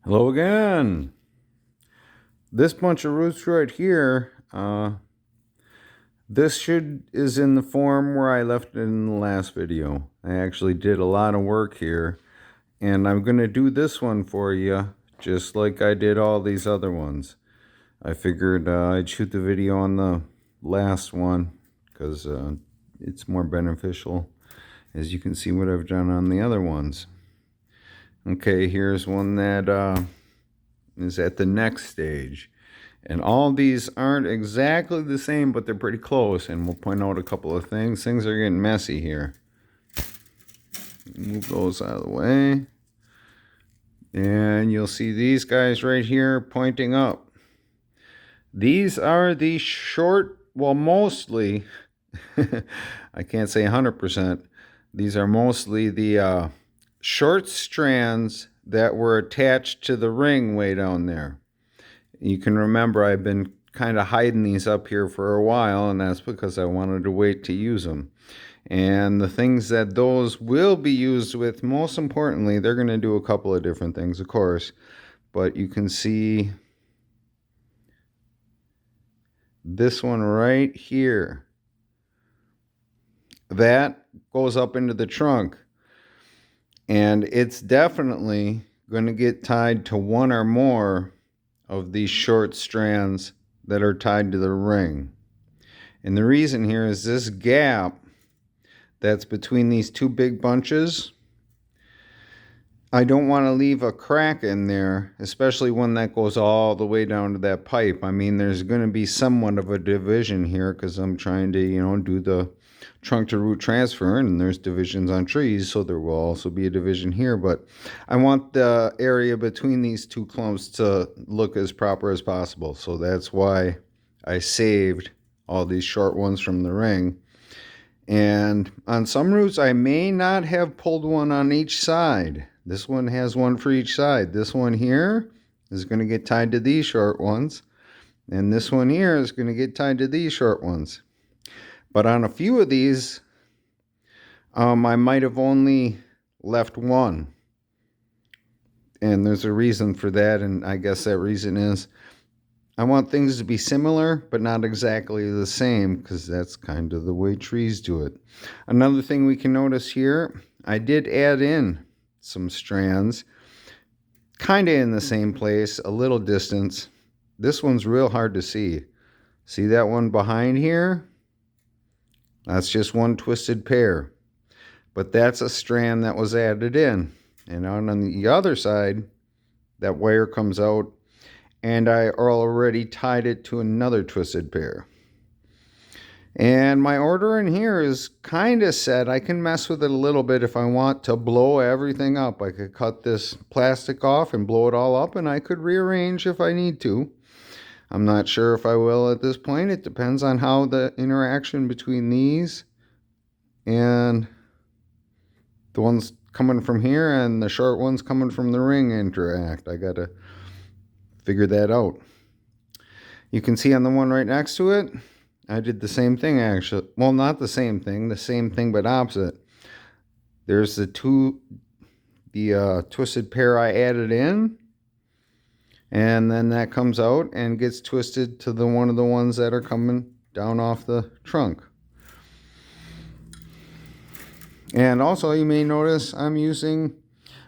Hello again. This bunch of roots right here, this is in the form where I left it in the last video. I actually did a lot of work here, and I'm going to do this one for you just like I did all these other ones. I figured I'd shoot the video on the last one because it's more beneficial, as you can see what I've done on the other ones. Okay, here's one that is at the next stage. And all these aren't exactly the same, but they're pretty close. And we'll point out a couple of things. Things are getting messy here. Move those out of the way. And you'll see these guys right here pointing up. These are the short, well, mostly, I can't say 100%. These are mostly the short strands that were attached to the ring way down there. You can remember I've been kind of hiding these up here for a while, and that's because I wanted to wait to use them. And the things that those will be used with, most importantly, they're going to do a couple of different things, of course. But you can see this one right here. That goes up into the trunk. And it's definitely going to get tied to one or more of these short strands that are tied to the ring. And the reason here is this gap that's between these two big bunches. I don't want to leave a crack in there, especially one that goes all the way down to that pipe. I mean, there's going to be somewhat of a division here because I'm trying to, do the trunk to root transfer, and there's divisions on trees, so there will also be a division here. But I want the area between these two clumps to look as proper as possible. So that's why I saved all these short ones from the ring. And on some roots, I may not have pulled one on each side. This one has one for each side. This one here is going to get tied to these short ones. And this one here is going to get tied to these short ones. But on a few of these, I might have only left one. And there's a reason for that, and I guess that reason is I want things to be similar, but not exactly the same, because that's kind of the way trees do it. Another thing we can notice here, I did add in some strands, kind of in the same place, a little distance. This one's real hard to see. See that one behind here? That's just one twisted pair. But that's a strand that was added in. And on the other side, that wire comes out, and I already tied it to another twisted pair. And my order in here is kind of set. I can mess with it a little bit if I want to blow everything up. I could cut this plastic off and blow it all up, and I could rearrange if I need to. I'm not sure if I will at this point. It depends on how the interaction between these and the ones coming from here and the short ones coming from the ring interact. I got to figure that out. You can see on the one right next to it, I did the same thing actually. Well, not the same thing but opposite. There's the twisted pair I added in. And then that comes out and gets twisted to one of the ones that are coming down off the trunk. And also you may notice I'm using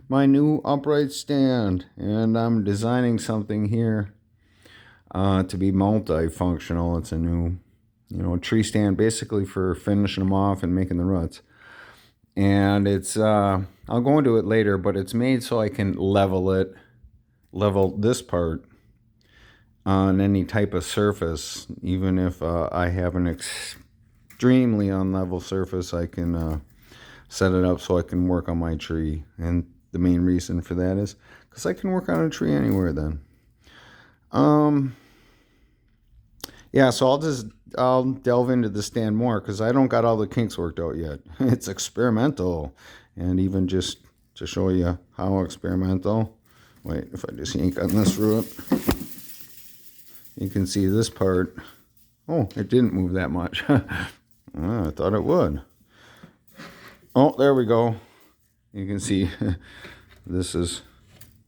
my new upright stand, and I'm designing something here to be multifunctional. It's a new, tree stand basically for finishing them off and making the ruts. And it's, I'll go into it later, but it's made so I can level this part on any type of surface. Even if I have an extremely unlevel surface, I can set it up so I can work on my tree. And the main reason for that is because I can work on a tree anywhere then. Yeah, so I'll delve into the stand more because I don't got all the kinks worked out yet. It's experimental, and even just to show you how experimental. Wait, if I just yank on this root, you can see this part. Oh, it didn't move that much. I thought it would. Oh, there we go. You can see this is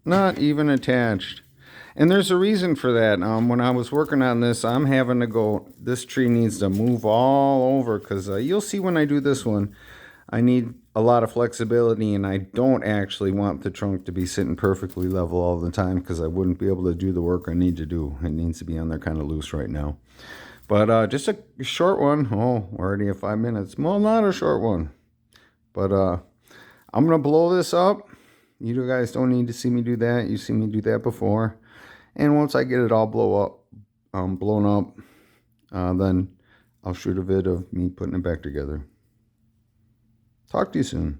Not even attached. And there's a reason for that. When I was working on this, I'm having to go, this tree needs to move all over because you'll see when I do this one, I need a lot of flexibility, and I don't actually want the trunk to be sitting perfectly level all the time because I wouldn't be able to do the work I need to do. It needs to be on there kind of loose right now. But just a short one. Oh, we're already at 5 minutes. Well, not a short one. But I'm going to blow this up. You guys don't need to see me do that. You see me do that before. And once I get it all blown up, then I'll shoot a vid of me putting it back together. Talk to you soon.